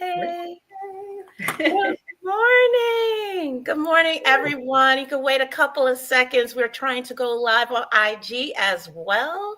Hey. Good morning. Good morning, everyone. You can wait a couple of seconds. We're trying to go live on IG as well.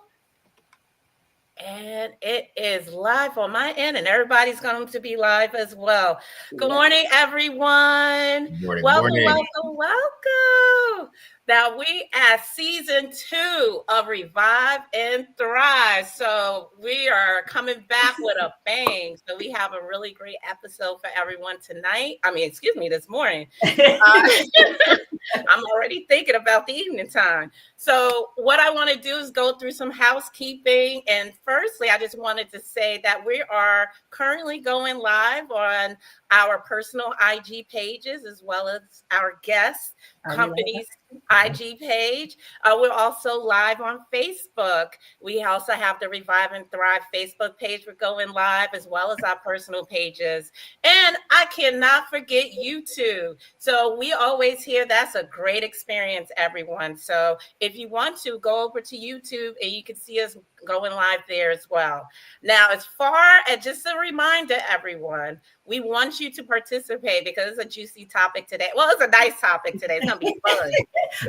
And it is live on my end, and everybody's going to be live as well. Good morning, everyone. Good morning. Welcome. Now we at season 2 of Revive and Thrive. So we are coming back with a bang. So we have a really great episode for everyone tonight. This morning. I'm already thinking about the evening time. So what I want to do is go through some housekeeping. And firstly, I just wanted to say that we are currently going live on our personal IG pages as well as our guest company's IG page. We're also live on Facebook. We also have the Revive and Thrive Facebook page. We're going live as well as our personal pages. And I cannot forget YouTube. So we always hear that's a great experience, everyone. So if you want to, go over to YouTube and you can see us going live there as well. Now, as far as just a reminder, everyone, we want you to participate because it's a juicy topic today. Well, it's a nice topic today. It's going to be fun.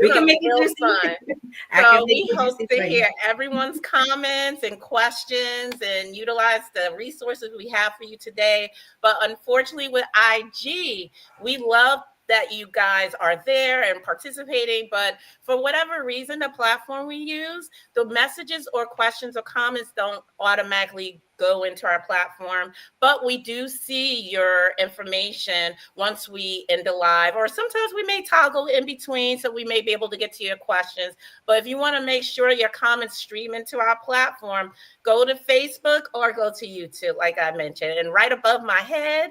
We can make it real fun. So we hope to hear everyone's comments and questions and utilize the resources we have for you today. But unfortunately, with IG, we love that you guys are there and participating, but for whatever reason, the platform we use, the messages or questions or comments don't automatically go into our platform, but we do see your information once we end the live, or sometimes we may toggle in between, so we may be able to get to your questions. But if you want to make sure your comments stream into our platform, go to Facebook or go to YouTube, like I mentioned. And right above my head,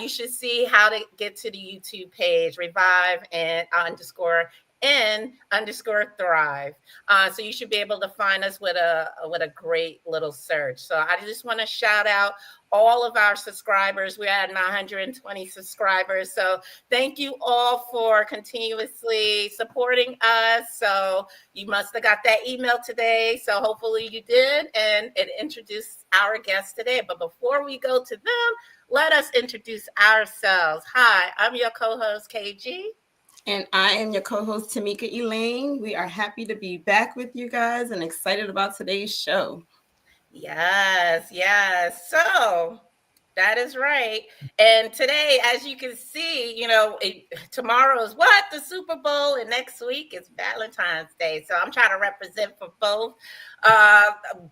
you should see how to get to the YouTube page, Revive and _Thrive. So you should be able to find us with a great little search. So I just want to shout out all of our subscribers. We're at 920 subscribers. So thank you all for continuously supporting us. So you must have got that email today. So hopefully you did, and it introduced our guests today. But before we go to them, let us introduce ourselves. Hi, I'm your co-host, KG. And I am your co-host, Tamika Elaine. We are happy to be back with you guys and excited about today's show. Yes. So that is right. And today, as you can see, tomorrow is the Super Bowl, and next week is Valentine's Day. So I'm trying to represent for both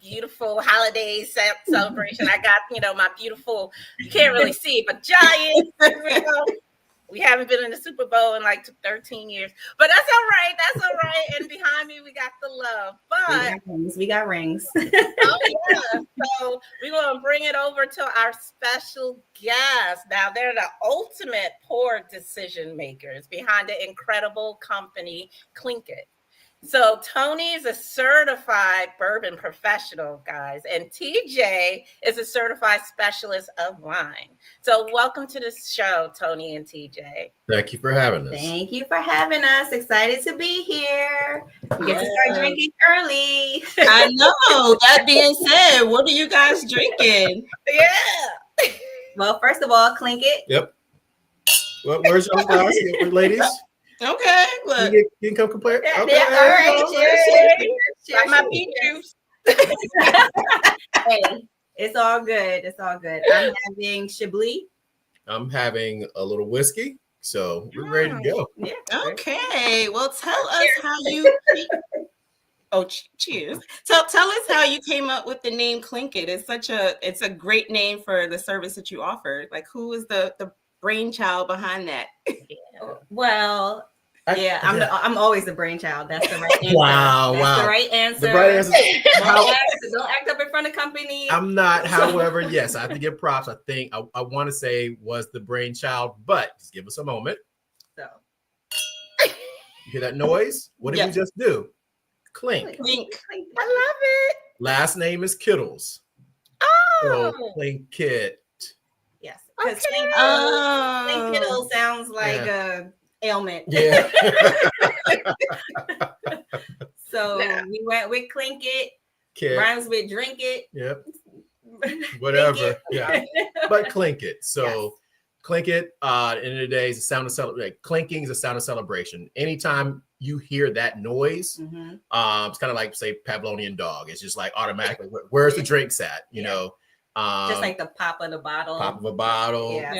beautiful holiday celebration. I got, my beautiful, you can't really see it, but Giants, We haven't been in the Super Bowl in like 13 years, but that's all right. And behind me, we got the love. But we got rings. Oh yeah. So we're gonna bring it over to our special guest. Now they're the ultimate poor decision makers behind the incredible company Clinkitt. So Tony is a certified bourbon professional, guys, and TJ is a certified specialist of wine. So welcome to the show, Tony and TJ. Thank you for having us. Thank you for having us. Excited to be here. We get to start drinking early. I know. That being said, what are you guys drinking? Yeah. Well, first of all, Clinkitt. Yep. Well, where's your glass, ladies? Okay, look. You can come compare. Okay, yeah, all right. Cheers. My peach juice. Hey, it's all good. I'm having Chablis. I'm having a little whiskey, so we're ready to go. Yeah. Okay. Well, tell us how you. Cheers. Tell us how you came up with the name Clinkitt. It's a great name for the service that you offer. Like, who is the brainchild behind that? Well, I'm always the brainchild. That's the right answer. Wow. The right answer. The right answer. Don't act up in front of company. I'm not. However, yes, I have to give props. I think I want to say was the brainchild, but just give us a moment. So, you hear that noise? What did we just do? Clink. Clink. I love it. Last name is Kittles. Oh, So Clinkitt. yes. okay. Clinkitt sounds like a ailment. Yeah. So we went with Clinkitt. Kid. Rhymes with drink it. Yep. Whatever. Yeah. but Clinkitt. So Clinkitt, at the end of the day, is a sound of celebration. Clinking is a sound of celebration. Anytime you hear that noise, it's kind of like, say, Pavlovian dog. It's just like automatically, where's the drinks at? You know, just like the pop of the bottle,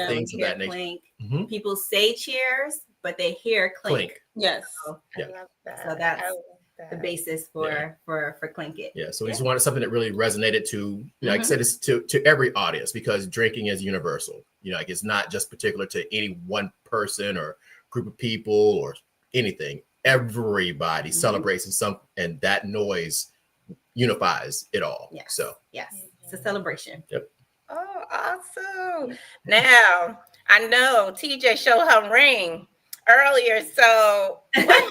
things of that nature. Clink. People say cheers, but they hear clink. Yes. So, I love that. So that's the basis for Clinkitt. Yeah. So we just wanted something that really resonated to, like I said, it's to every audience, because drinking is universal. You know, like it's not just particular to any one person or group of people or anything. Everybody celebrates in some, and that noise unifies it all. Yes. So it's a celebration. Yep. Oh, awesome. Now, I know TJ showed her ring earlier. So I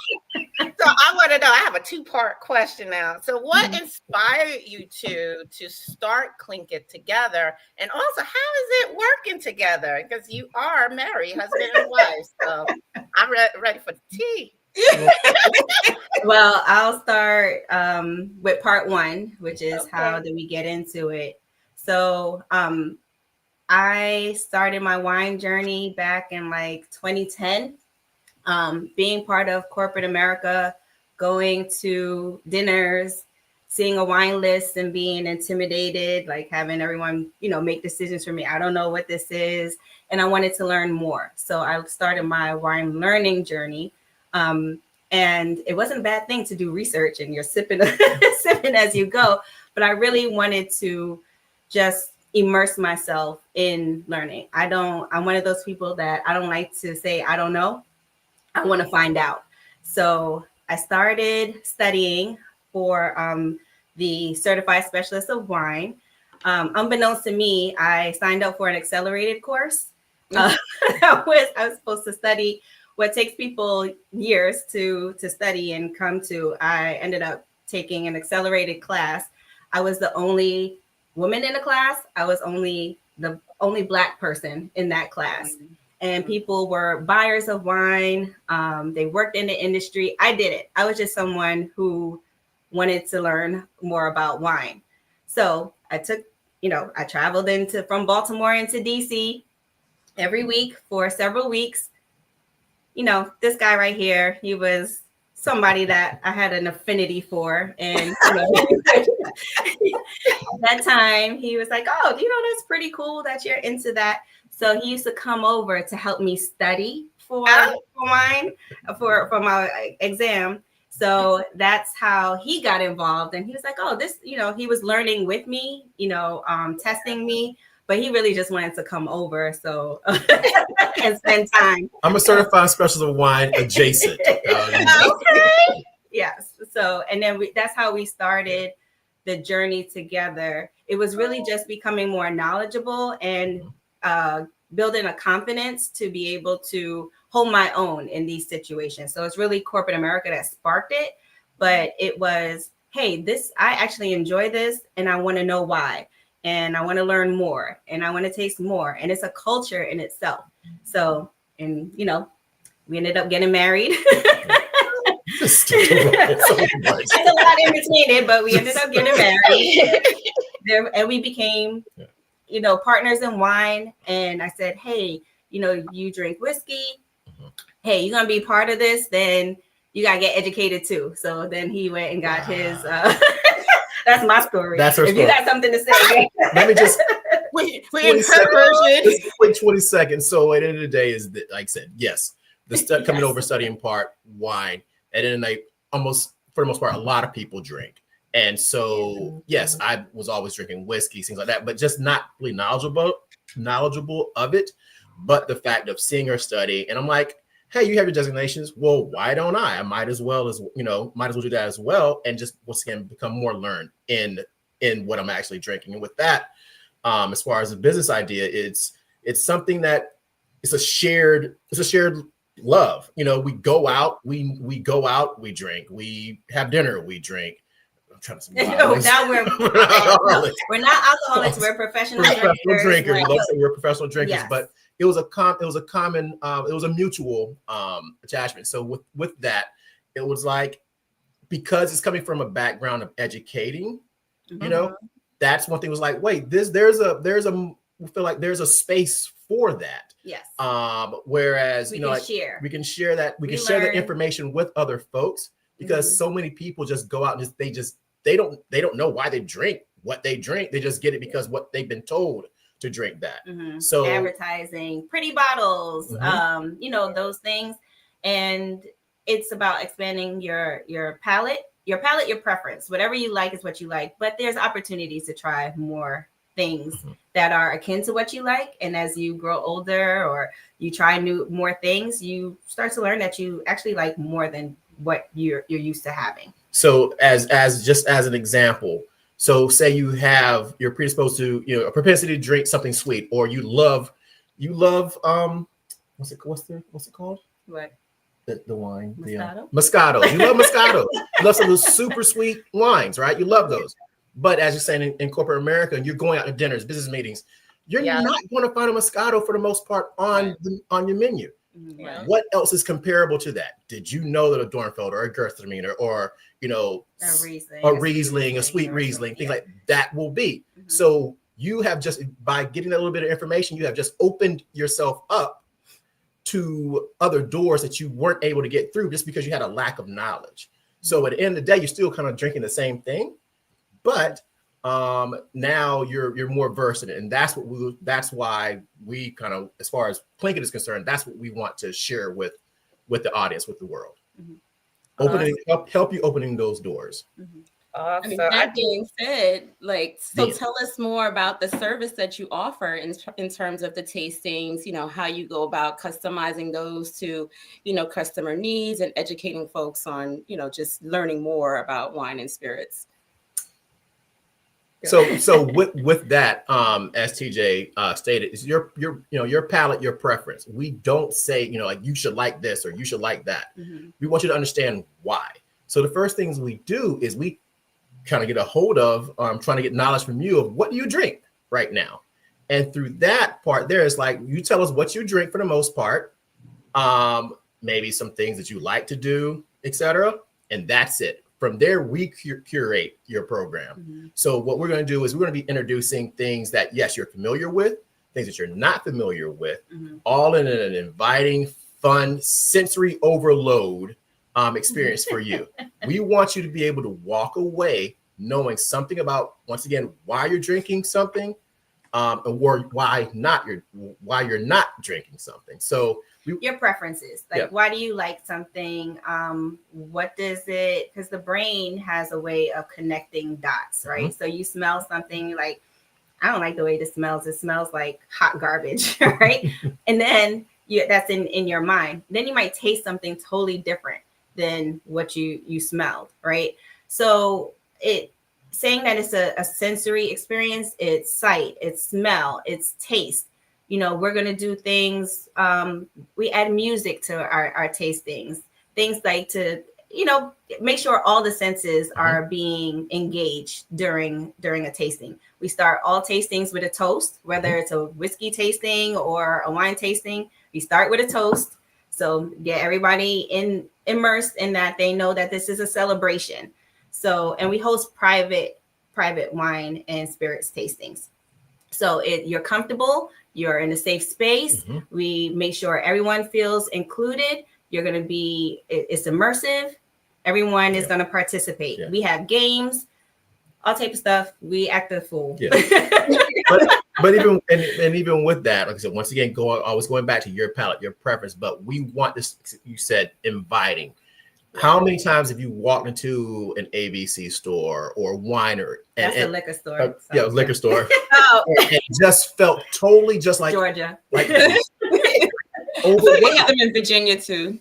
want to know, I have a two-part question now. So what inspired you to start Clinkitt together? And also, how is it working together? Because you are married, husband and wife. So I'm ready for the tea. Well, I'll start with part one, which is how did we get into it? So I started my wine journey back in like 2010, being part of corporate America, going to dinners, seeing a wine list and being intimidated, like having everyone, make decisions for me. I don't know what this is. And I wanted to learn more. So I started my wine learning journey. And it wasn't a bad thing to do research and you're sipping as you go. But I really wanted to just immerse myself in learning. I'm one of those people that I don't like to say, I don't know. I want to find out. So I started studying for the Certified Specialist of Wine. Unbeknownst to me, I signed up for an accelerated course. I was supposed to study what takes people years to study and come to. I ended up taking an accelerated class. I was the only woman in the class. I was the only Black person in that class. And people were buyers of wine. They worked in the industry. I did it. I was just someone who wanted to learn more about wine. So I took, I traveled from Baltimore into DC every week for several weeks. This guy right here, he was somebody that I had an affinity for. And at that time, he was like, oh, that's pretty cool that you're into that. So he used to come over to help me study for wine, for my exam. So that's how he got involved. And he was like, oh, this, he was learning with me, testing me. But he really just wanted to come over and spend time. I'm a certified specialist of wine adjacent. Okay. Yes. So, and then that's how we started the journey together. It was really just becoming more knowledgeable and building a confidence to be able to hold my own in these situations. So it's really corporate America that sparked it. But it was, hey, I actually enjoy this and I want to know why. And I want to learn more and I want to taste more. And it's a culture in itself. So, and we ended up getting married. It's a lot in between it, but we ended up getting married. And we became, partners in wine. And I said, hey, you drink whiskey. Hey, you're going to be part of this. Then you got to get educated too. So then he went and got his, that's my story. That's her story. If you got something to say, let me just wait 20 seconds. So at the end of the day, is that, like I said, yes, coming over studying part wine, and then almost for the most part, a lot of people drink, and so yes, I was always drinking whiskey, things like that, but just not really knowledgeable of it. But the fact of seeing her study, and I'm like, hey, you have your designations. Well, why don't I? I might as well do that as well. And just once again, become more learned in what I'm actually drinking. And with that, as far as a business idea, it's something that it's a shared love. We go out, we go out, we drink, we have dinner, we drink. I'm trying to say now we're not alcoholics, we're professional drinkers. We're professional drinkers, yes. But it was a mutual attachment. So with that, it was like, because it's coming from a background of educating, that's one thing. Was like, wait, there's a feel like there's a space for that. Yes. Whereas we you know, can like share. we can share that, we can share the information with other folks, because so many people just go out and they don't know why they drink what they drink. They just get it because what they've been told to drink that. So advertising, pretty bottles, you know, those things. And it's about expanding your palate, your preference. Whatever you like is what you like, but there's opportunities to try more things that are akin to what you like. And as you grow older or you try more things, you start to learn that you actually like more than what you're used to having. So as just as an example, so say you're predisposed to, you know, a propensity to drink something sweet, or you love what's it called? What? The wine. Moscato? Moscato. You love Moscato. You love some of those super sweet wines, right? You love those. But as you're saying, in corporate America, you're going out to dinners, business meetings, you're not going to find a Moscato for the most part on your menu. Right. What else is comparable to that? Did you know that a Dornfeld or a Gewürztraminer or, you know, a Riesling, a sweet Riesling, things like that will be. So you have just, by getting a little bit of information, you have just opened yourself up to other doors that you weren't able to get through just because you had a lack of knowledge. So at the end of the day, you're still kind of drinking the same thing, but now you're more versed in it, and that's why we kind of, as far as Clinkitt is concerned, that's what we want to share with the audience, with the world. Opening help you opening those doors. I mean, that being said, like, so tell us more about the service that you offer in terms of the tastings, you know, how you go about customizing those to, you know, customer needs and educating folks on, you know, just learning more about wine and spirits. So with that, as TJ stated, is your palate, your preference. We don't say, you know, like, you should like this or you should like that. We want you to understand why. So the first things we do is we kind of get a hold of trying to get knowledge from you of what do you drink right now. And through that part, there is like, you tell us what you drink for the most part, maybe some things that you like to do, etc. And that's it. From there, we curate your program. So what we're going to do is we're going to be introducing things that, yes, you're familiar with, things that you're not familiar with, all in an inviting, fun, sensory overload experience for you. We want you to be able to walk away knowing something about, once again, why you're drinking something, or why you're not drinking something. So your preferences, like, why do you like something? What does it, because the brain has a way of connecting dots, right? So you smell something, like, I don't like the way this smells. It smells like hot garbage, right? And then that's in your mind. Then you might taste something totally different than what you smelled, right? So saying that it's a sensory experience, it's sight, it's smell, it's taste. You know, we're going to do things. We add music to our tastings, things like to, you know, make sure all the senses are being engaged during a tasting. We start all tastings with a toast, whether it's a whiskey tasting or a wine tasting. We start with a toast. So get everybody immersed in that. They know that this is a celebration. So, and we host private wine and spirits tastings. So you're comfortable, you're in a safe space. We make sure everyone feels included. It's immersive. Everyone is going to participate. We have games, all type of stuff. We act a fool. But even with that, like I said, once again, always going back to your palate, your preference, but we want this, you said, inviting. How many times have you walked into an ABC store or winery? That's a liquor store. Liquor store. And just felt totally just like Georgia. Like, we have them in Virginia too.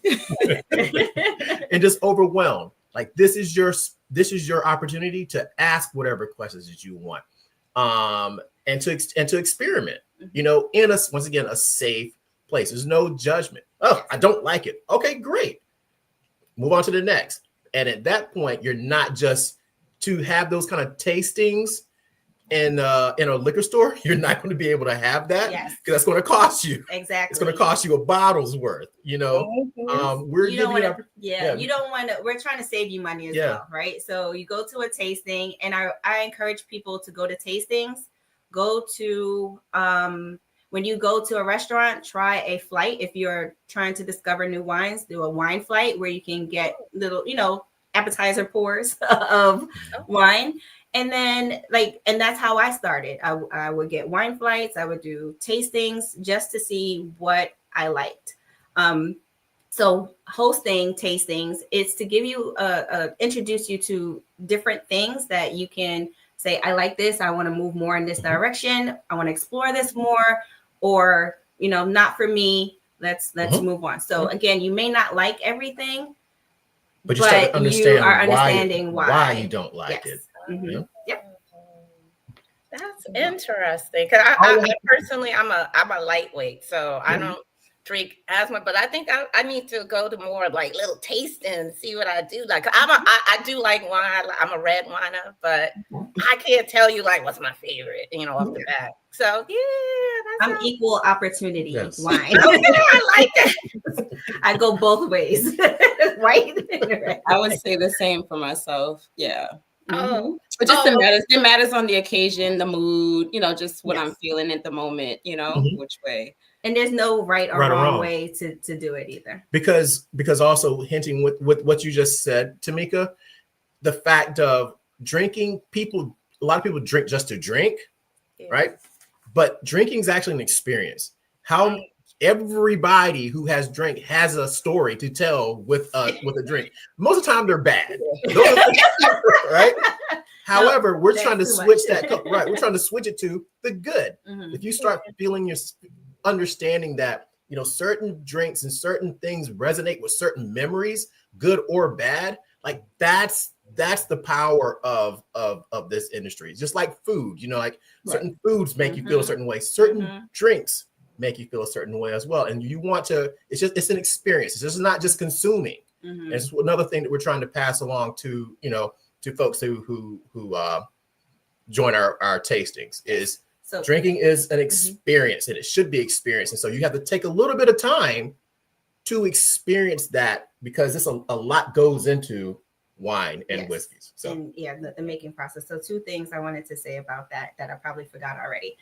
And just overwhelmed. Like, this is your opportunity to ask whatever questions that you want. And to experiment, you know, in once again, a safe place. There's no judgment. Oh, I don't like it. Okay, great. Move on to the next. And at that point, you're not just to have those kind of tastings in a liquor store. You're not going to be able to have that because that's going to cost you. Exactly. It's going to cost you a bottle's worth, you know. You don't want to, we're trying to save you money as well, right? So you go to a tasting, and I encourage people to go to tastings go to when you go to a restaurant, try a flight. If you're trying to discover new wines, do a wine flight where you can get little, appetizer pours of wine. And then and that's how I started. I would get wine flights. I would do tastings just to see what I liked. So hosting tastings is to give you introduce you to different things that you can say, I like this. I want to move more in this direction. I want to explore this more, or, not for me. Let's move on. So again, you may not like everything, but you start to understand you are understanding why you don't like it. Mm-hmm. Yep. That's interesting. Because I personally, I'm a lightweight, so I don't drink as much. But I think I need to go to more like little tasting and see what I do. Like I do like wine. I'm a red winer, but I can't tell you like what's my favorite, off the bat. So I'm equal opportunity wine. I like that. I go both ways, right? I would say the same for myself. Yeah. Oh, but just it matters on the occasion, the mood, just what I'm feeling at the moment, which way. And there's no right or wrong way to do it either. Because also hinting with what you just said, Tamika, the fact of drinking, a lot of people drink just to drink, right? But drinking is actually an experience. How everybody who has drank has a story to tell with a drink. Most of the time they're bad, right? However, we're trying to switch that. Right, we're trying to switch it to the good. If you start feeling understanding that certain drinks and certain things resonate with certain memories, good or bad, like that's the power of this industry. Just like food, certain foods make you feel a certain way, certain drinks make you feel a certain way as well. And you want to, it's an experience. It's just not just consuming. And it's another thing that we're trying to pass along to, to folks who join our tastings is drinking is an experience, and it should be experienced. And so you have to take a little bit of time to experience that, because it's a lot goes into wine and whiskeys. So and the making process. So two things I wanted to say about that I probably forgot already.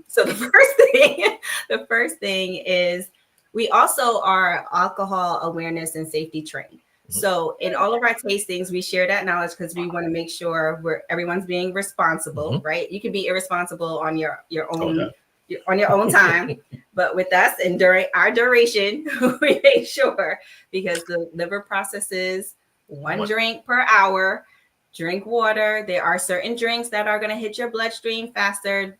So the first thing is we also are alcohol awareness and safety trained. So in all of our tastings, we share that knowledge because we want to make sure everyone's being responsible, right? You can be irresponsible on your own on your own time, but with us and during our duration, we make sure, because the liver processes one drink per hour. Drink water. There are certain drinks that are going to hit your bloodstream faster,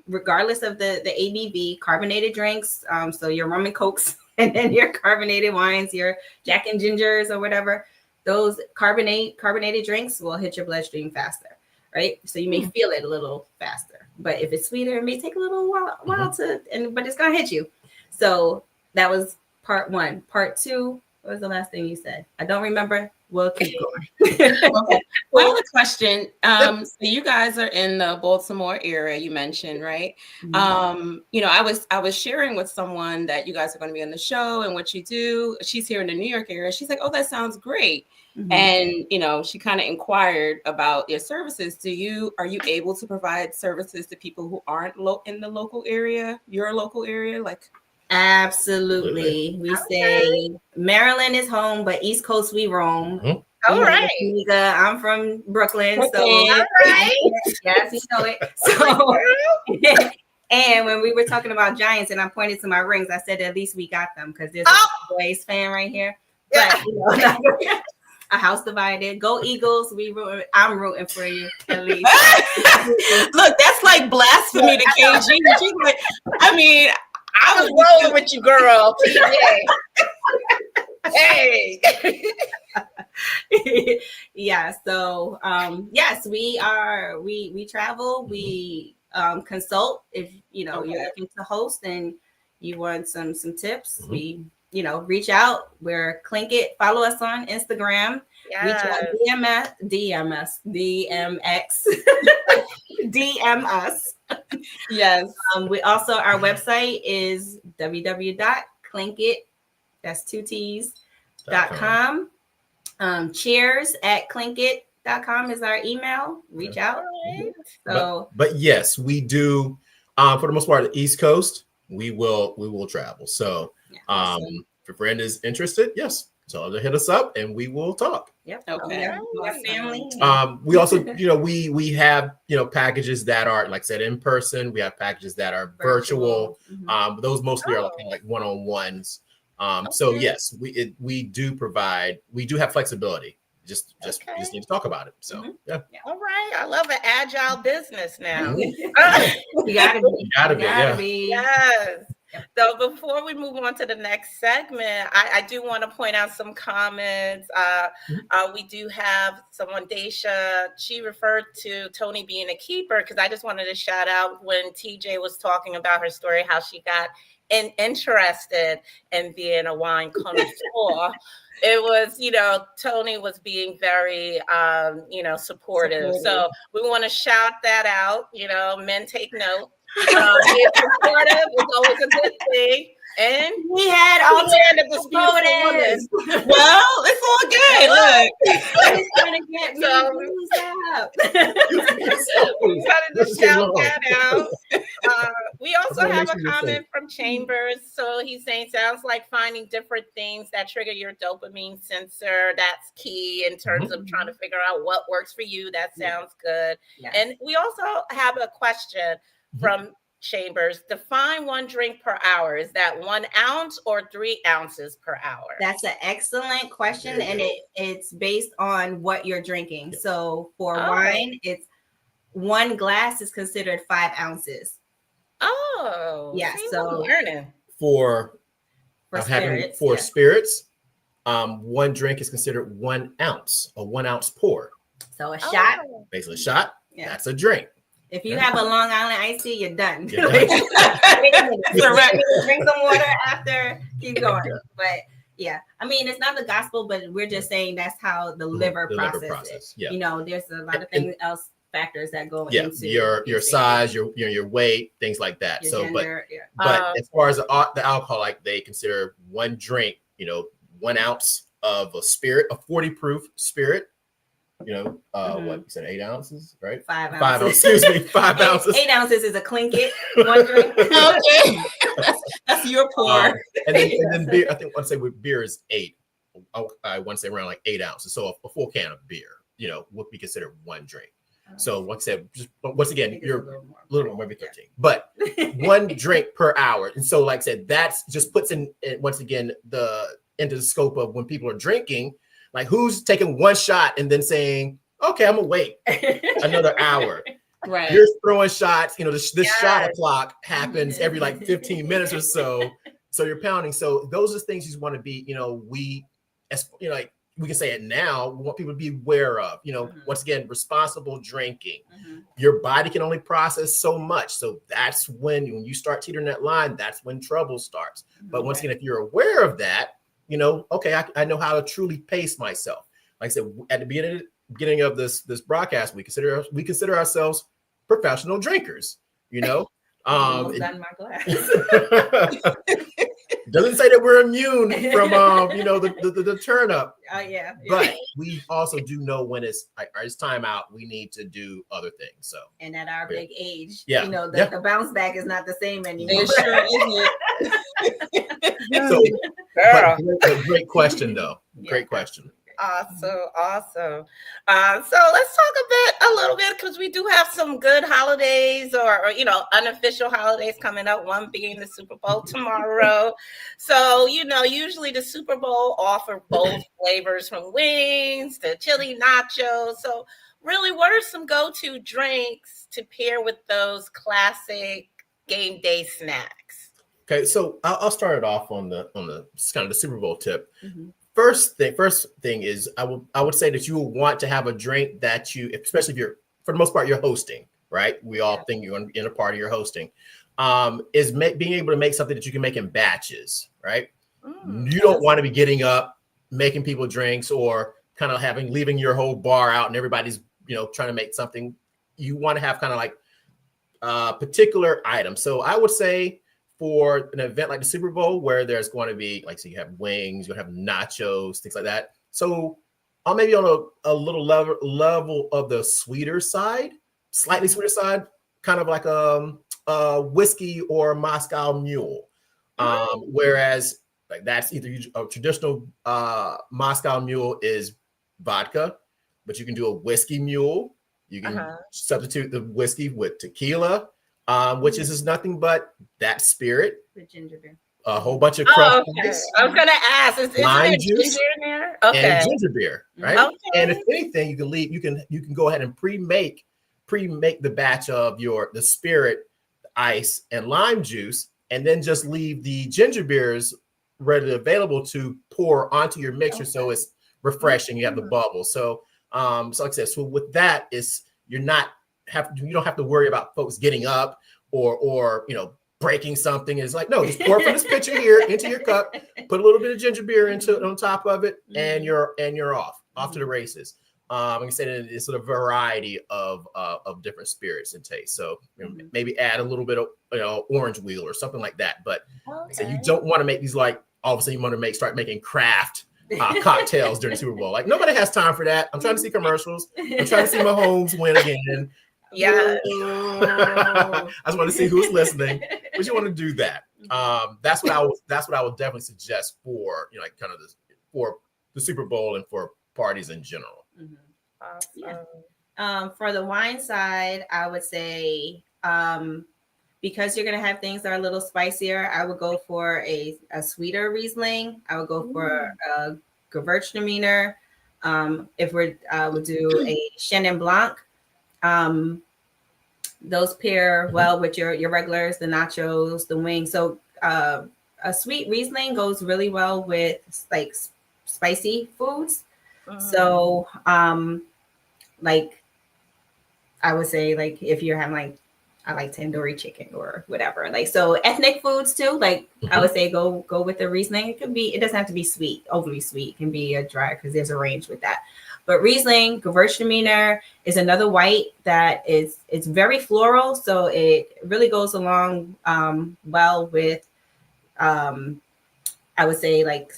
regardless of the ABV. Carbonated drinks, so your rum and cokes, and then your carbonated wines, your Jack and Gingers or whatever, those carbonated drinks will hit your bloodstream faster, right? So you may feel it a little faster, but if it's sweeter, it may take a little while but it's gonna hit you. So that was part one. Part two, what was the last thing you said? I don't remember. We'll keep going. Okay. Well, a question. So you guys are in the Baltimore area, you mentioned, right? I was sharing with someone that you guys are going to be on the show and what you do. She's here in the New York area. She's like, "Oh, that sounds great." And she kind of inquired about your services. Are you able to provide services to people who aren't in the local area, your local area, like? Absolutely. We say Maryland is home, but East Coast we roam. All right. I'm from Brooklyn. So all right. Yes, you know it. So and when we were talking about Giants and I pointed to my rings, I said at least we got them because there's a Blaze fan right here. But a house divided. Go Eagles. I'm rooting for you at least. Look, that's like blasphemy to KG. She's like, I was rolling with you, girl. Hey. Yeah. So yes, we travel. We consult. If you're looking to host and you want some tips, we reach out. We're Clinkitt. Follow us on Instagram. Yes. Reach out, DMX. DM us. Yes. We also, our website is www.clinkitt, that's 2 T's.com. Cheers at Clinkitt unforgettable.com is our email. Reach out. Right. So, but yes, we do. For the most part, the East Coast, we will travel. So, awesome. if your friend is interested, yes, tell her to hit us up and we will talk. Yep. Okay. My family. We also, we have, packages that are, like I said, in person. We have packages that are virtual. Those mostly are kind of like one-on-ones. So yes, we do have flexibility. Just need to talk about it. So yeah. All right. I love an agile business now. You gotta be. Yes. So before we move on to the next segment, I do want to point out some comments. We do have someone, Daisha, she referred to Tony being a keeper, because I just wanted to shout out when TJ was talking about her story, how she got interested in being a wine connoisseur. It was, Tony was being very, supportive. So we want to shout that out. Men take note. Being supportive is always a good thing. And we had all the motives. Well, it's all good. Look, I'm trying to get we wanted to shout that out. We also have a comment from Chambers. So he's saying, sounds like finding different things that trigger your dopamine sensor. That's key in terms of trying to figure out what works for you. That sounds good. Yes. And we also have a question from Chambers. Define one drink per hour. Is that 1 ounce or 3 ounces per hour? That's an excellent question, and it's based on what you're drinking. So for wine, it's 1 glass is considered 5 ounces. Oh, yeah. So learning for spirits, 1 drink is considered 1 ounce, a 1 ounce pour. So a shot, basically a shot. Yeah. That's a drink. If you have a Long Island iced tea, you're done. You're done. Drink some water after, keep going. But yeah, I mean, it's not the gospel, but we're just saying that's how the liver processes. Yeah. There's a lot of things else, factors that go into your size, your weight, things like that. Your gender, but as far as the alcohol, like they consider 1 drink, 1 ounce of a spirit, a 40 proof spirit. What you said, 8 ounces, right? 5 ounces. 5 ounces. Excuse me, 5 ounces. 8 ounces is a Clinkitt. 1 drink. Okay, that's your pour. And then beer. I think once say with beer is 8. I want to say around like 8 ounces. So a full can of beer, would be considered 1 drink. So like I said, once again, you're a little more, maybe 13, but 1 drink per hour. And so, like I said, that's just puts in once again into the scope of when people are drinking. Like, who's taking 1 shot and then saying, okay, I'm gonna wait another hour. Right. You're throwing shots, this shot clock happens every like 15 minutes or so. So you're pounding. So those are things you want to be, we can say it now, we want people to be aware of, once again, responsible drinking. Your body can only process so much. So that's when you start teetering that line, that's when trouble starts. But once again, if you're aware of that, okay, I know how to truly pace myself. Like I said, at the beginning of this broadcast, we consider ourselves professional drinkers. Almost done my glass. Doesn't say that we're immune from the turn up. Yeah. But we also do know when it's time out, we need to do other things. So and at our big age, the bounce back is not the same anymore. It sure isn't. So, great question though. Great question. Awesome. So let's talk a little bit, because we do have some good holidays or unofficial holidays coming up, one being the Super Bowl tomorrow. So, usually the Super Bowl offer both flavors, from wings to chili nachos. So really, what are some go-to drinks to pair with those classic game day snacks? Okay, so I'll start it off on the kind of the Super Bowl tip. First thing is I would say that you will want to have a drink that you, especially if you're, for the most part, you're hosting, right? We all think you're in a party, you're hosting, is being able to make something that you can make in batches, right? You don't want to be getting up, making people drinks, or kind of leaving your whole bar out and everybody's, trying to make something. You want to have kind of like particular items. So I would say, for an event like the Super Bowl, where there's going to be, like, so you have wings, you have nachos, things like that. So maybe on a little level of the sweeter side, slightly sweeter side, kind of like a whiskey or Moscow Mule. Whereas like that's either a traditional Moscow Mule is vodka, but you can do a whiskey mule. You can substitute the whiskey with tequila, which is nothing but that spirit. With ginger beer. A whole bunch of crushed ice. I was gonna ask, isn't lime there juice ginger in there? and ginger beer, right? Okay. And if anything, you can leave. You can go ahead and pre-make the batch of the spirit, ice, and lime juice, and then just leave the ginger beers readily available to pour onto your mixture, so it's refreshing. You have the bubble. So, so like I said, so with that, you don't have to worry about folks getting up or breaking something. It's like, no, just pour from this pitcher here into your cup, put a little bit of ginger beer on top of it, and you're off to the races. Like I said, it's a variety of different spirits and tastes. So maybe add a little bit of orange wheel or something like that. But so you don't want to make these like all of a sudden you want to start making craft cocktails during the Super Bowl. Like nobody has time for that. I'm trying to see commercials. I'm trying to see Mahomes win again. Yeah. I just want to see who's listening. But you want to do that. That's what I would definitely suggest for like kind of for the Super Bowl and for parties in general. Awesome. For the wine side, I would say because you're gonna have things that are a little spicier, I would go for a sweeter Riesling. I would go for a Gewürztraminer. If we would do a Chenin Blanc, those pair well with your regulars, the nachos, the wings. So a sweet Riesling goes really well with like spicy foods. So like I would say like if you're having like I like tandoori chicken or whatever, like so ethnic foods too, like I would say go with the Riesling. It doesn't have to be sweet, overly sweet. It can be a dry because there's a range with that. But Riesling, Gewürztraminer is another white that it's very floral, so it really goes along well with I would say like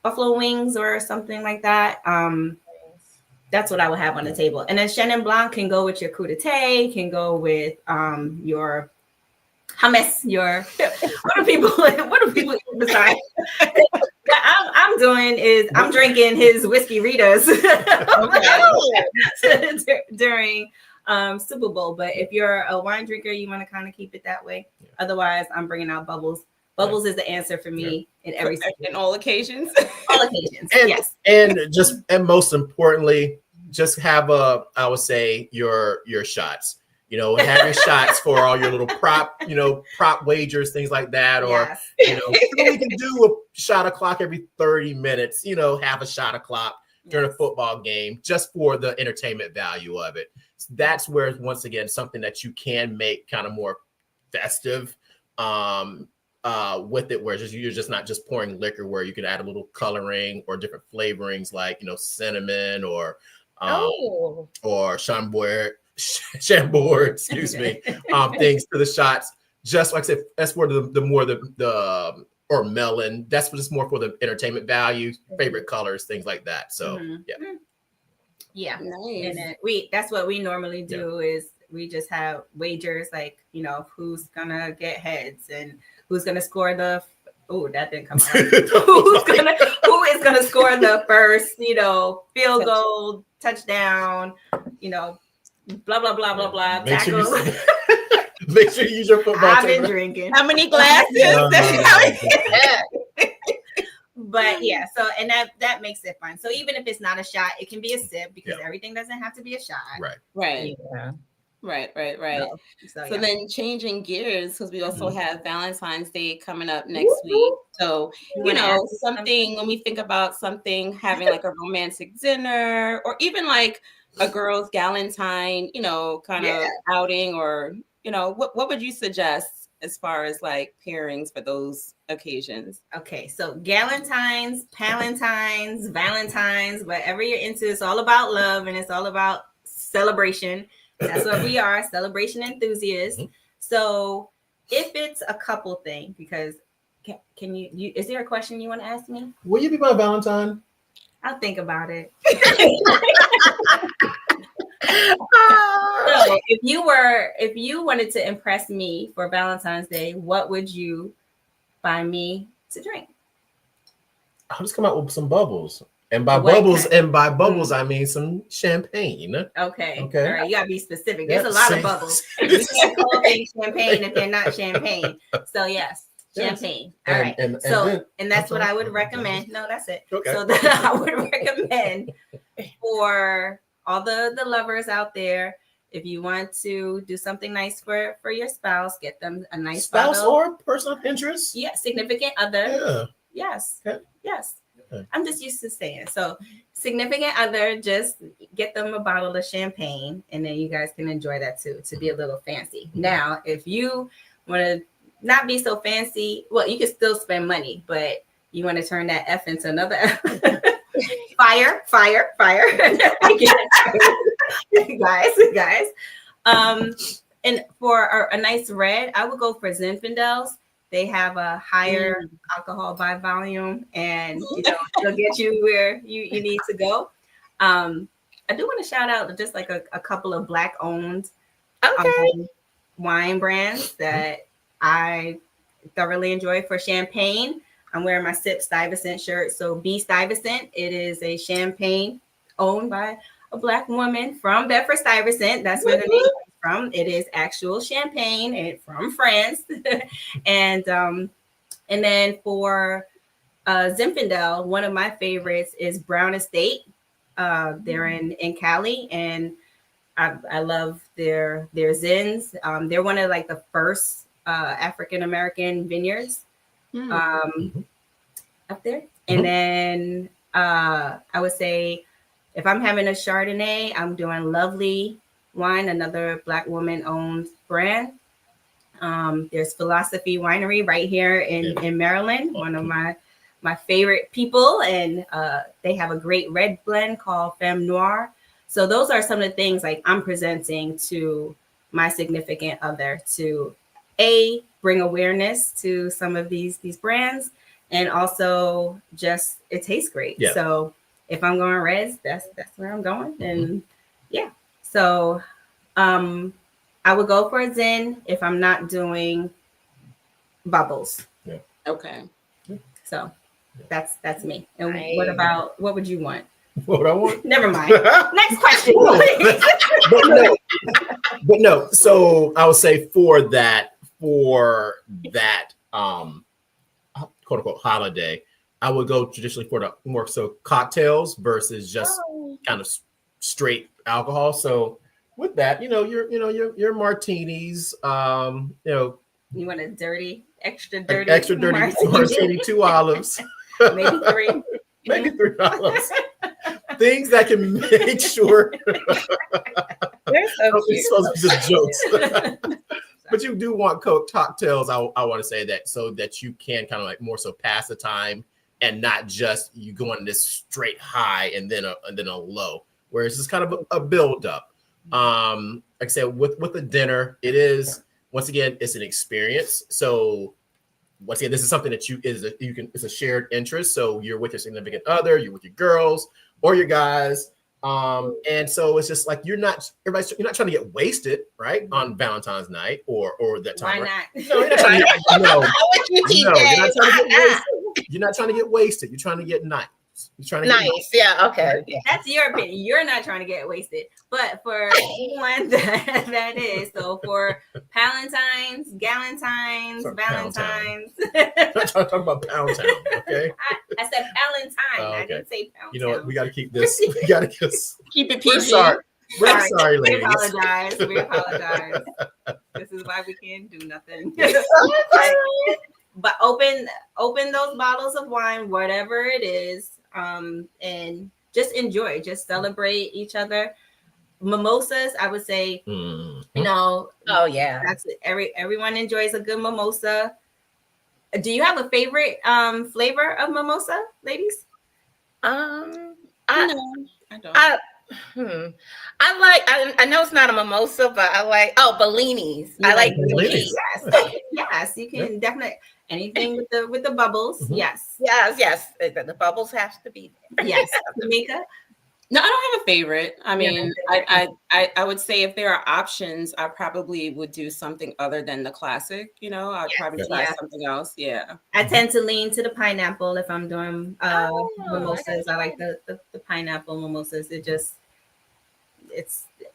buffalo wings or something like that. That's what I would have on the table. And then Chenin Blanc can go with your crudité, can go with your hummus, what do people eat besides? I'm doing is I'm drinking his whiskey Ritas during Super Bowl. But if you're a wine drinker, you want to kind of keep it that way. Otherwise, I'm bringing out bubbles. Bubbles is the answer for me in every in all occasions. All occasions, yes. And most importantly, just have I would say your shots. Have your shots for all your little prop wagers, things like that. Or, we can do a shot o'clock every 30 minutes, have a shot o'clock during a football game just for the entertainment value of it. That's where, once again, something that you can make kind of more festive with it, where you're just not just pouring liquor, where you can add a little coloring or different flavorings like, cinnamon or Chambord, excuse me, things to the shots. Just like I said, that's for the or melon. That's just more for the entertainment value, favorite colors, things like that. So yeah. Nice. And then that's what we normally do is we just have wagers like who's gonna get heads and who's gonna score the that didn't come out. Who is gonna score the first field goal, touchdown, blah blah blah blah blah. Make sure you use your football. I've been drinking. How many glasses? But yeah, so and that makes it fun. So even if it's not a shot, it can be a sip because everything doesn't have to be a shot. Right. Yeah. Right. So yeah. then changing gears, because we also have Valentine's Day coming up next week. So, something when we think about something having like a romantic dinner or even like a girl's Valentine, kind of outing or, what would you suggest as far as like pairings for those occasions? Okay, so Galentines, Palentines, Valentines, whatever you're into, it's all about love and it's all about celebration. That's what we are, celebration enthusiasts. So if it's a couple thing, because can you is there a question you want to ask me? Will you be my Valentine? I'll think about it. Oh. So if you wanted to impress me for Valentine's Day, what would you buy me to drink? I'll just come out with some bubbles. And by What bubbles, kind? and by bubbles, I mean some champagne. Okay. Okay. All right. You gotta be specific. There's Yep, a lot see. of bubbles. We can't call things champagne if they're not champagne. So yes, champagne. All right. And that's what I would recommend. No, that's it. Okay. So that I would recommend for all the lovers out there. If you want to do something nice for your spouse, get them a nice spouse bottle. or person of interest. Yeah, significant other. Yeah. Yes. Okay. Yes. Okay. I'm just used to saying. So significant other, just get them a bottle of champagne and then you guys can enjoy that too, to be a little fancy. Now, if you want to not be so fancy, well, you can still spend money, but you want to turn that F into another F. Fire. guys. And for a nice red, I would go for Zinfandels. They have a higher alcohol by volume, and they'll get you where you need to go. I do want to shout out just like a couple of Black owned wine brands that I thoroughly enjoy. For champagne, I'm wearing my Sip Stuyvesant shirt. So B Stuyvesant, it is a champagne owned by a Black woman from Bedford Stuyvesant. That's where the name comes from. It is actual champagne and from France. And then for Zinfandel, one of my favorites is Brown Estate. They're in Cali, and I love their zins. They're one of like the first African American vineyards up there. And then I would say if I'm having a Chardonnay, I'm doing Lovely Wine, another Black woman owned brand. There's Philosophy Winery right here in Maryland, one of my favorite people, and they have a great red blend called Femme Noire. So those are some of the things like I'm presenting to my significant other to bring awareness to some of these brands, and also just it tastes great. Yeah. So if I'm going reds, that's where I'm going. And so I would go for a Zin if I'm not doing bubbles. Yeah. Okay. Yeah. So that's me. And what would you want? What would I want? Never mind. Next question. but no. So I would say for that quote unquote holiday, I would go traditionally for the more so cocktails versus just kind of straight alcohol. So with that, your martinis, you want a extra dirty martini, 2 olives, maybe three olives. Things that can make sure. They're so cute. Supposed to be just jokes. But you do want cocktails. I want to say that so that you can kind of like more so pass the time and not just you going this straight high and then a low, where it's just kind of a build up. Like I said, with the dinner, it is once again it's an experience. So once again, this is something that it's a shared interest. So you're with your significant other, you're with your girls or your guys. And so it's just like you're not trying to get wasted, right? On Valentine's night or that time. Why right? not? No, you're not trying to get you're not trying to get wasted. You're trying to get nice. You're trying to get nice. Yeah, okay. Yeah. That's your opinion. You're not trying to get wasted. But for anyone that is, so for Palentine's, Galentine's, Valentine's. I'm not talking about Pound Town, okay? I said Palentine. Okay. I didn't say Pound Town. You know what? We got to keep this. We got to just keep it PG. We're sorry, ladies. We apologize. This is why we can't do nothing. But open those bottles of wine, whatever it is, and just enjoy. Just celebrate each other. Mimosas, I would say, oh yeah, that's everyone enjoys a good mimosa. Do you have a favorite flavor of mimosa, ladies? I don't. I know it's not a mimosa, but I like Bellinis. I like Bellinis. Yes, you can definitely anything with the bubbles. Mm-hmm. Yes. The bubbles have to be there. Yes. Tamika? No, I don't have a favorite. I mean, I would say if there are options, I probably would do something other than the classic. I'd probably try something else. Yeah. I tend to lean to the pineapple if I'm doing mimosas. I like the pineapple mimosas. It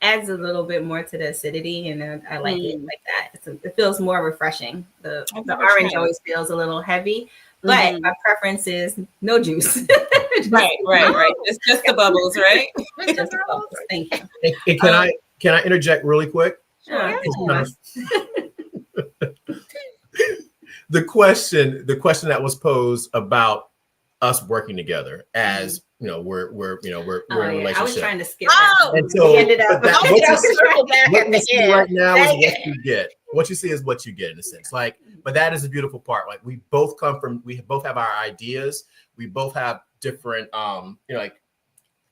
adds a little bit more to the acidity, and I like it like that. It feels more refreshing. The orange always feels a little heavy, but my preference is no juice. Right. It's just the bubbles, right? Just the bubbles. Thank you. Hey, can I interject really quick? Sure. The question that was posed about us working together as we're in a relationship. I was trying to skip that. And so we ended up what you see right now is what you get. What you see is what you get in a sense. But that is a beautiful part. Like we both have our ideas. We both have different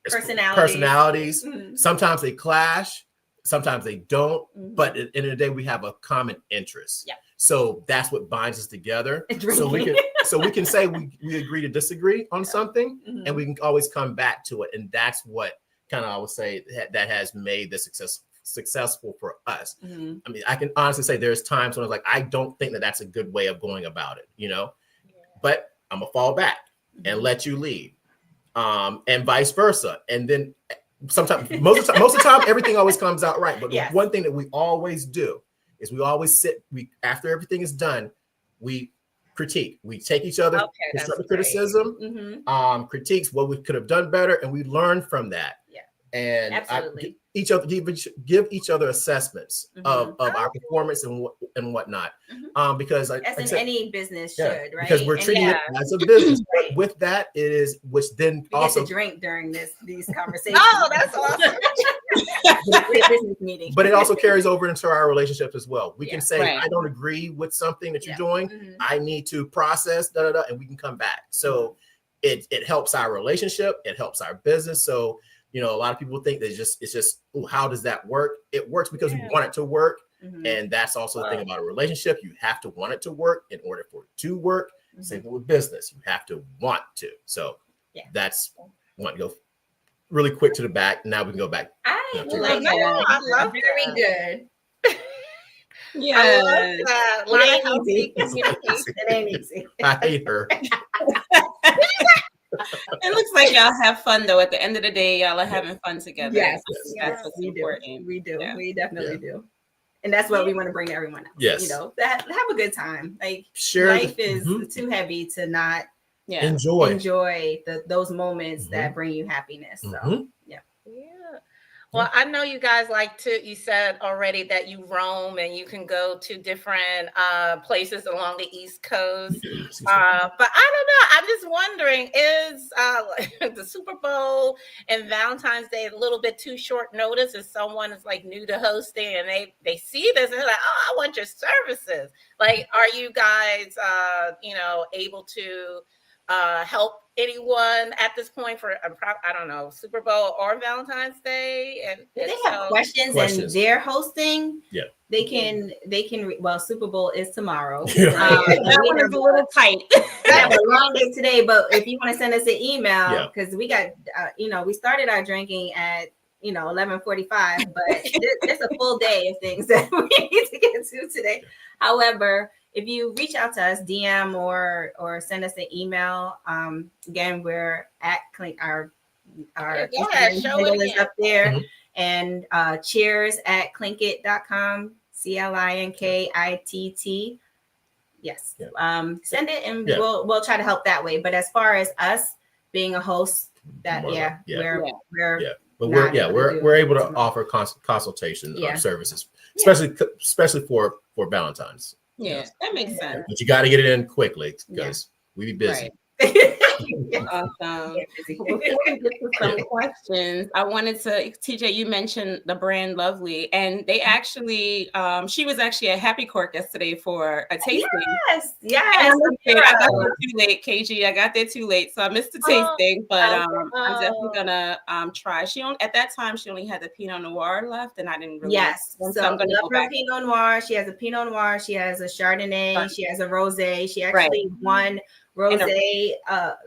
personalities. Mm-hmm. Sometimes they clash, sometimes they don't. Mm-hmm. But at the end of the day, we have a common interest. Yeah. So that's what binds us together. So we can say we agree to disagree on something, and we can always come back to it. And that's what I would say that has made this successful for us. Mm-hmm. I mean, I can honestly say there's times when I was like, I don't think that that's a good way of going about it, but I'm gonna fall back and let you lead, and vice versa. And then sometimes, most of the time, everything always comes out right. But one thing that we always do is we always after everything is done, we critique. We take each other constructive criticism, critiques what we could have done better, and we learn from that. Yeah. And absolutely. Give each other assessments of our performance and whatnot. Because as in any business should, right? Because we're treating it as a business. Right. With that, it is, which then we also get to drink during these conversations. Oh, that's awesome. Business meeting. But it also carries over into our relationships as well. We can say, I don't agree with something that you're doing. I need to process, and we can come back. So it helps our relationship. It helps our business. So, a lot of people think that it's just, how does that work? It works because we want it to work. And that's also the thing about a relationship. You have to want it to work in order for it to work. Same thing with business. You have to want to. So that's want to go really quick to the back. Now we can go back. I love very good. Yeah, I love that. It ain't easy. I hate her. It looks like y'all have fun though. At the end of the day, y'all are having fun together. Yes, that's what's important. We do. We definitely do. And that's what we want to bring to everyone else. Yes. Have a good time. Like sure, life is too heavy to not enjoy those moments that bring you happiness. So yeah. Well, I know you guys you said already that you roam and you can go to different places along the East Coast. But I don't know. I'm just wondering, is the Super Bowl and Valentine's Day a little bit too short notice if someone is new to hosting and they see this and they're like, oh, I want your services. Are you guys, able to help anyone at this point for I don't know, Super Bowl or Valentine's Day? And if they have questions and they're hosting, they can well, Super Bowl is tomorrow. That one is a little tight. We have a long day today, but if you want to send us an email, because we got we started our drinking at 11:45, but it's a full day of things that we need to get to today. However, if you reach out to us, DM or send us an email, again, we're at our handle is up there, and cheers at Clinkitt.com, Clinkitt. Yes. Send it and we'll try to help that way. But as far as us being a host, we're able to offer consultation services, especially for Valentine's. Yeah, that makes sense. But you got to get it in quickly because we be busy. Right. Awesome. Before we get to some questions, I wanted to, TJ, you mentioned the brand Lovely, and they actually, she was actually at Happy Cork yesterday for a tasting. Yes. I got there too late, KG. I got there too late, so I missed the tasting. But I'm definitely gonna try. At that time she only had the Pinot Noir left, and I didn't really. Yes. So I'm gonna go back. Pinot Noir. She has a Pinot Noir. She has a Chardonnay. She has a rosé. She actually won rosé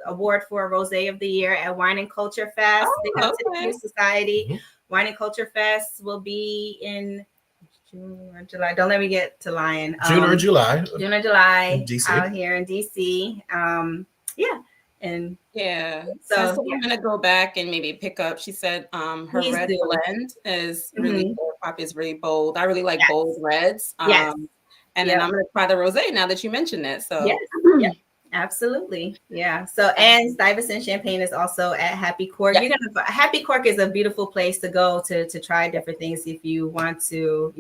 award for rosé of the year at Wine and Culture Fest. To the Society. Wine and Culture Fest will be in June or July. Don't let me get to lying. June or July. June or July. In DC. Out here in DC. So I'm gonna go back and maybe pick up. She said her red blend is really is really bold. I really like bold reds. And then I'm gonna try the rosé now that you mentioned it. So absolutely. Yeah. So, and Stuyvesant Champagne is also at Happy Cork. Happy Cork is a beautiful place to go to try different things if you want to,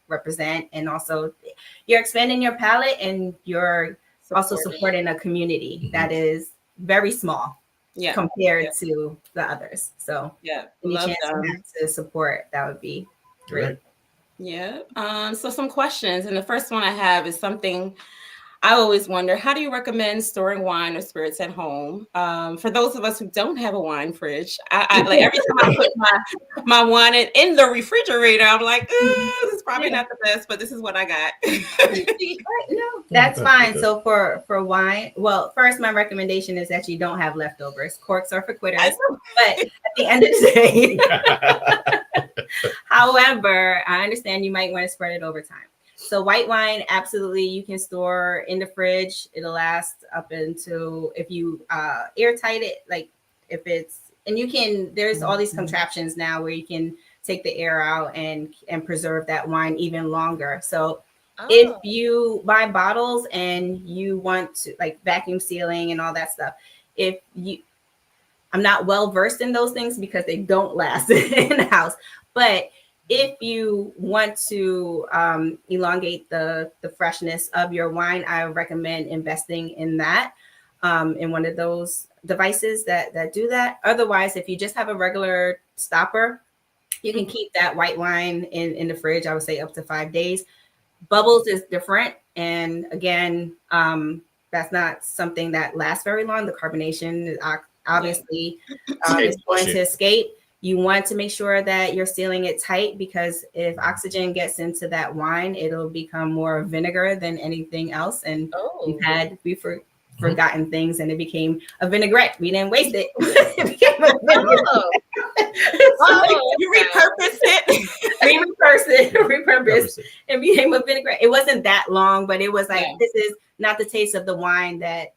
represent, and also you're expanding your palate and you're also supporting a community that is very small compared to the others. So any chance you have to support, that would be great. So some questions, and the first one I have is something I always wonder: how do you recommend storing wine or spirits at home? For those of us who don't have a wine fridge, I like every time I put my wine in the refrigerator, I'm like, this is probably not the best, but this is what I got. No, that's fine. So for wine, well, first my recommendation is that you don't have leftovers. Corks are for quitters. But at the end of the day, however, I understand you might want to spread it over time. So white wine, absolutely, you can store in the fridge. It'll last up until, if you airtight it, like if it's, and you can, there's all these contraptions now where you can take the air out and preserve that wine even longer. So if you buy bottles and you want to, like, vacuum sealing and all that stuff, I'm not well versed in those things because they don't last in the house, but if you want to elongate the freshness of your wine, I recommend investing in that, in one of those devices that do that. Otherwise, if you just have a regular stopper, you can keep that white wine in the fridge, I would say up to 5 days. Bubbles is different. And again, that's not something that lasts very long. The carbonation is obviously is going to escape. You want to make sure that you're sealing it tight, because if oxygen gets into that wine, it'll become more vinegar than anything else. And we've forgotten things, and it became a vinaigrette. We didn't waste it. It became a vinaigrette. You repurposed it. Repurposed. It became a vinaigrette. It wasn't that long, but it was like, this is not the taste of the wine that,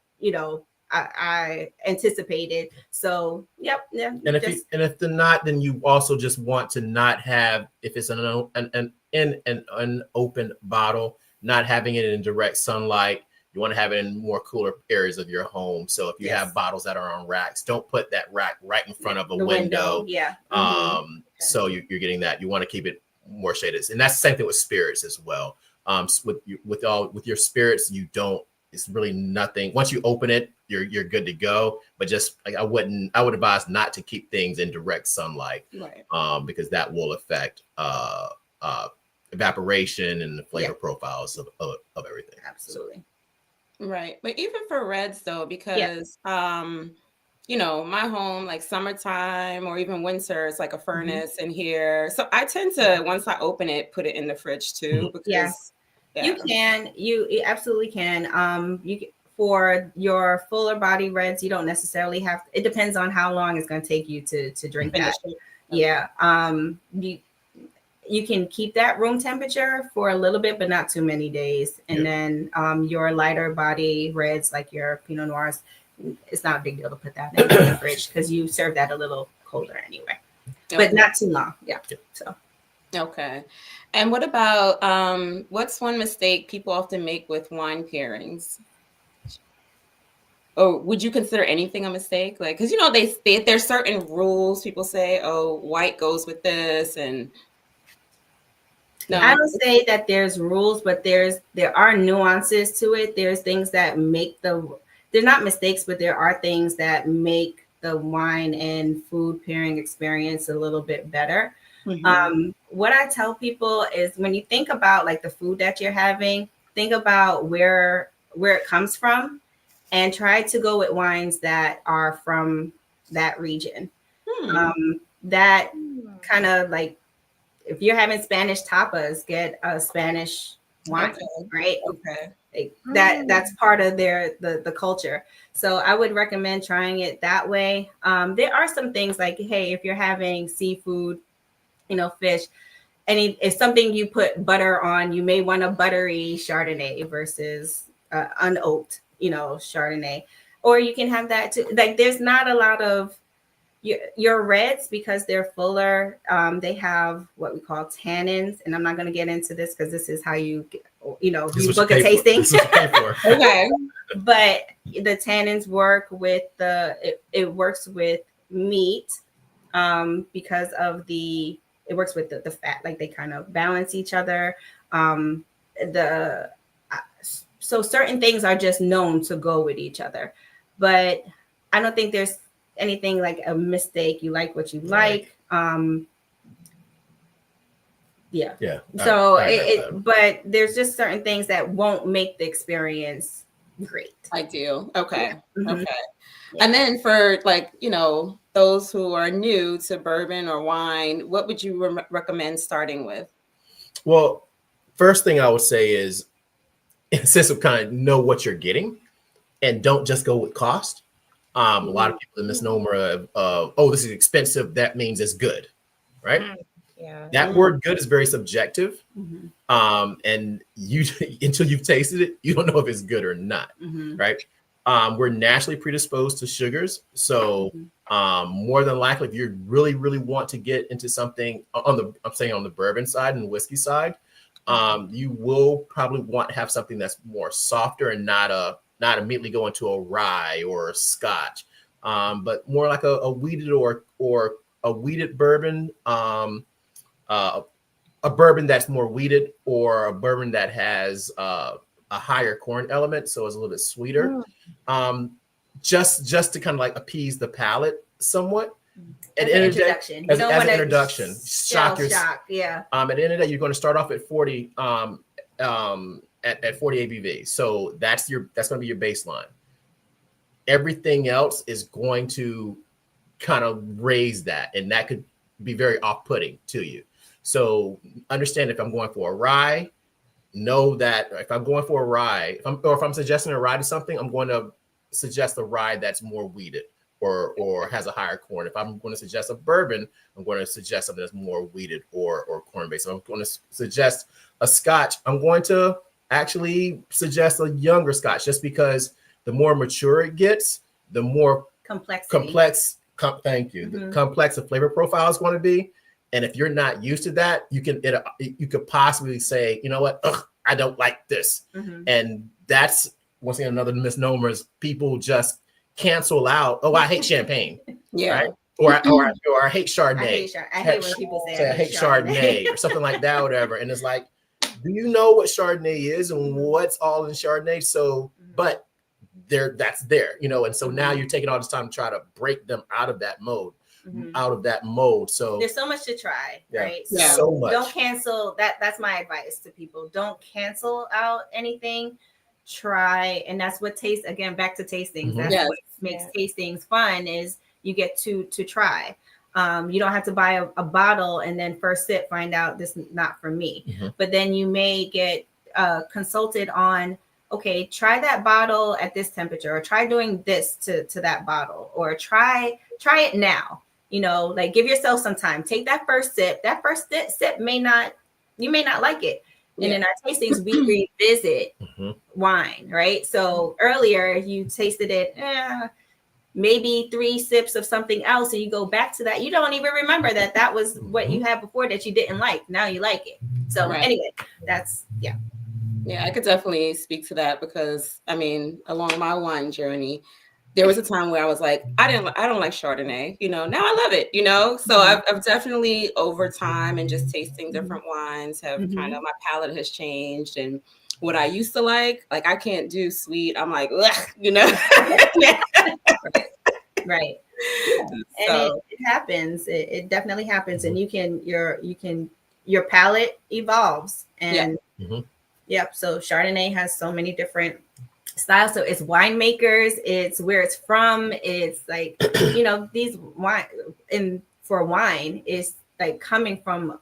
I anticipated. So And if they're not, then you also just want to not have, if it's an unopened bottle, not having it in direct sunlight. You want to have it in more cooler areas of your home. So if you have bottles that are on racks, don't put that rack right in front of a window. So you're getting that. You want to keep it more shaded, and that's the same thing with spirits as well. With your spirits, you don't. It's really nothing. Once you open it, you're good to go. But just like I would advise not to keep things in direct sunlight, because that will affect evaporation and the flavor profiles of everything. Absolutely. Right. But even for reds though, because my home, like summertime or even winter, it's like a furnace in here. So I tend to, once I open it, put it in the fridge too. Because you absolutely can. For your fuller body reds, you don't necessarily have, it depends on how long it's going to take you to drink that. You can keep that room temperature for a little bit, but not too many days. And then your lighter body reds, like your Pinot Noirs, it's not a big deal to put that in the fridge because you serve that a little colder anyway, but not too long. So. Okay. And what about, what's one mistake people often make with wine pairings? Or would you consider anything a mistake? Like, because, there's certain rules. People say, white goes with this, and no. I don't say that there's rules, but there are nuances to it. There's things that make they're not mistakes, but there are things that make the wine and food pairing experience a little bit better. What I tell people is when you think about like the food that you're having, think about where it comes from and try to go with wines that are from that region. That kind of like, if you're having Spanish tapas, get a Spanish wine, right? Like that's part of the culture. So I would recommend trying it that way. There are some things like, hey, if you're having seafood, fish, and if something you put butter on, you may want a buttery Chardonnay versus unoaked, Chardonnay, or you can have that too. Like, there's not a lot of your reds because they're fuller. They have what we call tannins, and I'm not going to get into this because this is how you book a tasting. Okay, but the tannins work with it works with meat because of it works with the fat, like they kind of balance each other. So certain things are just known to go with each other, but I don't think there's anything like a mistake. You like what you like. Yeah. So but there's just certain things that won't make the experience great. Ideal. Okay. Yeah. Okay. Yeah. And then for those who are new to bourbon or wine, what would you recommend starting with? Well, first thing I would say is, in a sense of kind of know what you're getting and don't just go with cost. A lot of people, the misnomer of, oh, this is expensive, that means it's good, right? Yeah. That word good is very subjective. And you until you've tasted it, you don't know if it's good or not, right? We're naturally predisposed to sugars. So more than likely, if you really, really want to get into something on the bourbon side and the whiskey side, you will probably want to have something that's more softer and not immediately go into a rye or a scotch, but more like a wheated or a wheated bourbon, a bourbon that's more wheated, or a bourbon that has a higher corn element, so it's a little bit sweeter, just to kind of like appease the palate somewhat. As an introduction. As an introduction. Shock. Yeah. At the end of the day, you're going to start off at 40 at 40 ABV. So that's going to be your baseline. Everything else is going to kind of raise that, and that could be very off-putting to you. So understand, if I'm going for a rye, know that if I'm going for a rye, if I'm suggesting a rye to something, I'm going to suggest a rye that's more wheated or has a higher corn. If I'm going to suggest a bourbon, I'm going to suggest something that's more wheated or corn-based. So I'm going to suggest a scotch, I'm going to actually suggest a younger scotch, just because the more mature it gets, the more complex the complex the flavor profile is going to be. And if you're not used to that, you could possibly say, you know what, I don't like this. And that's, once again, another misnomer is people just cancel out, oh, I hate champagne. Right? Or I hate Chardonnay. I hate when people say I hate Chardonnay or something like that, whatever. And it's like, do you know what Chardonnay is and what's all in Chardonnay? So, but that's there, and so now you're taking all this time to try to break them out of that mode. So there's so much to try, right? Yeah. So much. Don't cancel that. That's my advice to people. Don't cancel out anything. Try, and that's what back to tastings. That's what makes tastings fun, is you get to try. You don't have to buy a bottle and then first sip find out this is not for me. But then you may get consulted on, okay, try that bottle at this temperature, or try doing this to that bottle, or try it now. Like, give yourself some time. Take that first sip. That first sip you may not like it. And in our tastings, we revisit wine, right? So earlier you tasted it, maybe 3 sips of something else, and you go back to that. You don't even remember that was what you had before that you didn't like. Now you like it. So anyway, that's Yeah, I could definitely speak to that, because along my wine journey, there was a time where I was like, I don't like Chardonnay, now I love it, so I've definitely, over time and just tasting different wines, have kind of, my palate has changed, and what I used to like I can't do sweet. I'm like, ugh, you know. Right. And it happens. It definitely happens. And your palate evolves. And yep. So Chardonnay has so many different styles. So it's winemakers, it's where it's from. It's like, these wine for wine is like coming from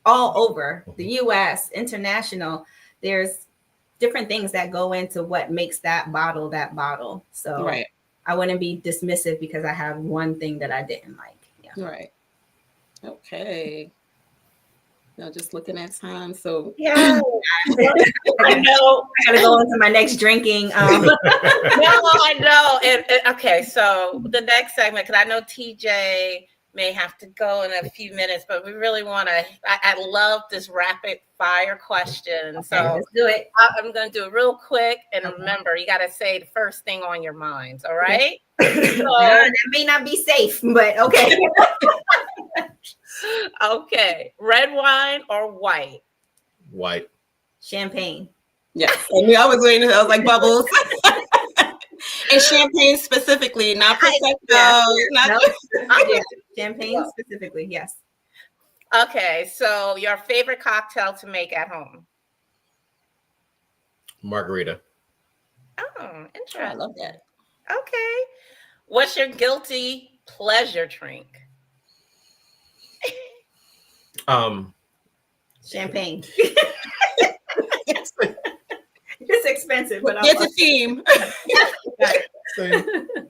all over the US, international. There's different things that go into what makes that bottle. So right. I wouldn't be dismissive because I have one thing that I didn't like. Yeah. Right. Okay. No, just looking at time. So yeah, I know. I gotta go into my next drinking. No, I know. And okay, so the next segment, because I know TJ may have to go in a few minutes, but we really want to. I love this rapid fire question. So let's do it. I'm going to do it real quick. And remember, you got to say the first thing on your minds. All right. So, that may not be safe, but okay. Okay. Red wine or white? White. Champagne. yeah. I was waiting. I was like bubbles. And champagne specifically, not prosecco. Champagne specifically, yes. Okay, so your favorite cocktail to make at home? Margarita. Oh, interesting. I love that. Okay. What's your guilty pleasure drink? Champagne. It's expensive, but it's a theme. Same.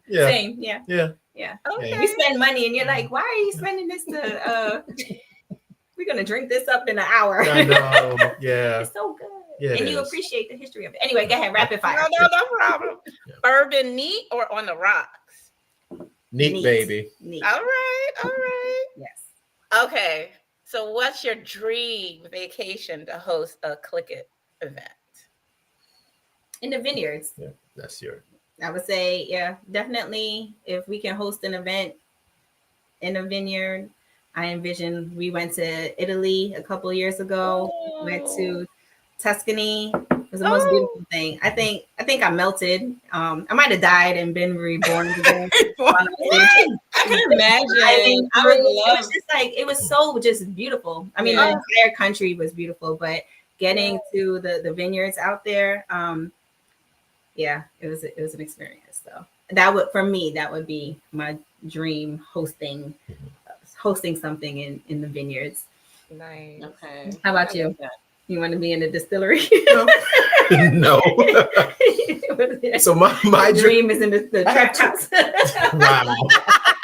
Yeah. Same. Yeah. Yeah. Yeah. Okay. You spend money and you're like, why are you spending this we're gonna drink this up in an hour. I know. Yeah. It's so good. Yeah, and you appreciate the history of it. Anyway, go ahead, rapid fire. No problem. Yeah. Bourbon neat or on the rocks? Neat, baby. Neat. All right. Yes. Okay. So what's your dream vacation to host a Clinkitt event? In the vineyards. Yeah, that's your. I would say, yeah, definitely. If we can host an event in a vineyard, I envision. We went to Italy a couple of years ago. Went to Tuscany. It was the most beautiful thing. I think I melted. I might have died and been reborn again. I can imagine. It was just like, it was so just beautiful. I mean, the entire country was beautiful, but getting to the vineyards out there, yeah, it was an experience. So that would be my dream, hosting something in the vineyards. Nice. Okay. How about you? You want to be in the distillery? No. So my dream is in the trap house. Wow.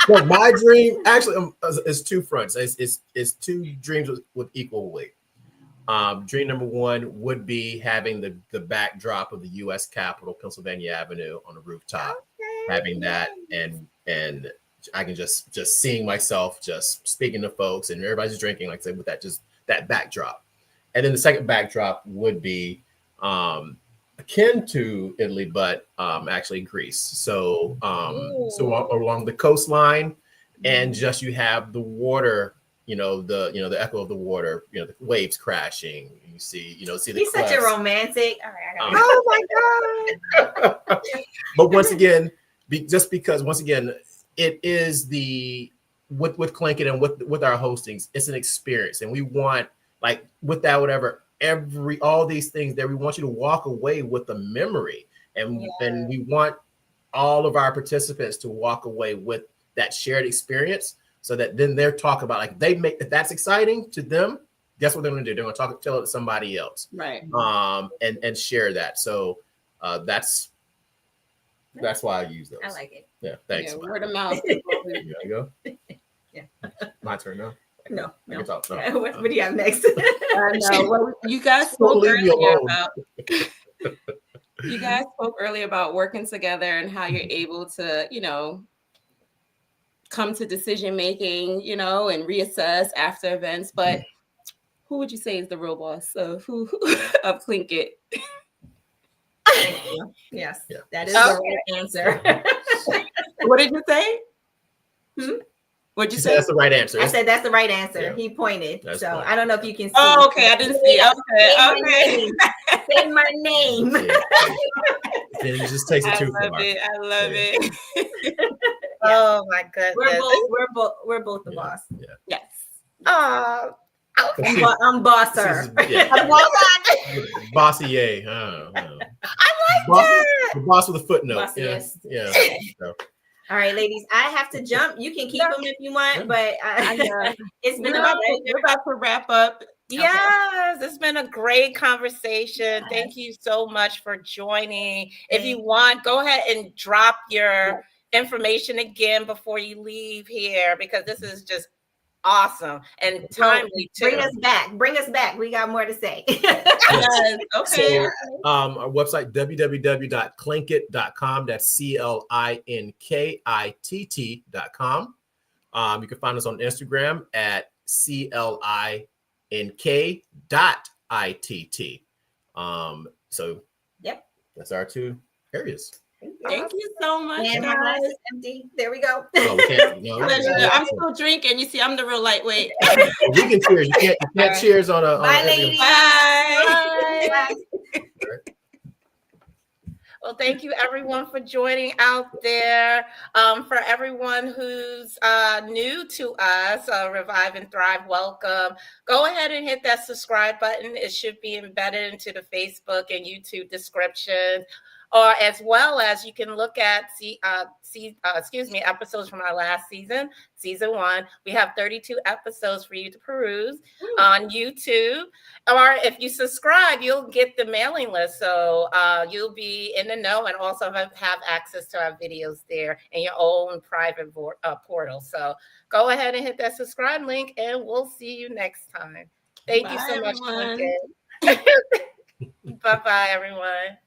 Well, my dream actually is two fronts. It's two dreams with equal weight. Dream number one would be having the backdrop of the U.S. Capitol, Pennsylvania Avenue, on the rooftop. Okay. Having that, and I can just seeing myself just speaking to folks, and everybody's drinking, like I said, with that backdrop. And then the second backdrop would be akin to Italy, but actually Greece. So along the coastline, and just you have the water. The echo of the water, the waves crashing. You see the He's cliffs. such a romantic. All right, Oh my God. But once again, because once again, it is with Clinkitt and with our hostings, it's an experience. And we want, like, with that, whatever, all these things that we want you to walk away with a memory. And we want all of our participants to walk away with that shared experience. So that then they're talking about, like, if that's exciting to them, guess what they're going to do? They're going to tell it to somebody else, right? And share that. So that's why I use those. I like it. Yeah, thanks. Yeah, word of mouth. There you go. Yeah. My turn now. No. I can talk. No. What do you have next? Well, you guys spoke earlier about working together and how you're able to, come to decision making, and reassess after events. But who would you say is the real boss of Clinkitt? Thank you. Yes, that is the right answer. What did you say? What'd you She say? said that's the right answer. I said that's the right answer. Yeah. He pointed. That's so fine. I don't know if you can see. Oh, okay. I didn't see. Okay. Say my name. Then it just takes it too far. I love it. Oh my goodness. We're both the boss. Yeah. Yes. I'm bosser. Bossy yay. I like boss, that. The boss with a footnote. Bossy, yes. Yeah. So. All right, ladies, I have to jump. You can keep them if you want, but it's been we're about to wrap up. Yes, it's been a great conversation. Thank you so much for joining. If you want, go ahead and drop your information again before you leave here, because this is just awesome and timely too. Bring us back. We got more to say. Yes. Okay. So, our website, www.clinkitt.com. That's CLINKITT.com. You can find us on Instagram at CLINK.ITT. So yep, that's our two areas. Thank you so much. And my glass is empty. There we go. Oh, I'm still drinking. You see, I'm the real lightweight. We can cheers. You can't cheers on a. Bye, ladies. Bye. Bye. Well, thank you everyone for joining out there. For everyone who's new to us, Revive and Thrive, welcome. Go ahead and hit that subscribe button. It should be embedded into the Facebook and YouTube description. Or as well as you can look at episodes from our last season 1. We have 32 episodes for you to peruse on YouTube. Or if you subscribe, you'll get the mailing list. So you'll be in the know and also have access to our videos there in your own private portal. So go ahead and hit that subscribe link, and we'll see you next time. Thank you so much, Clinkitt. Bye-bye, everyone.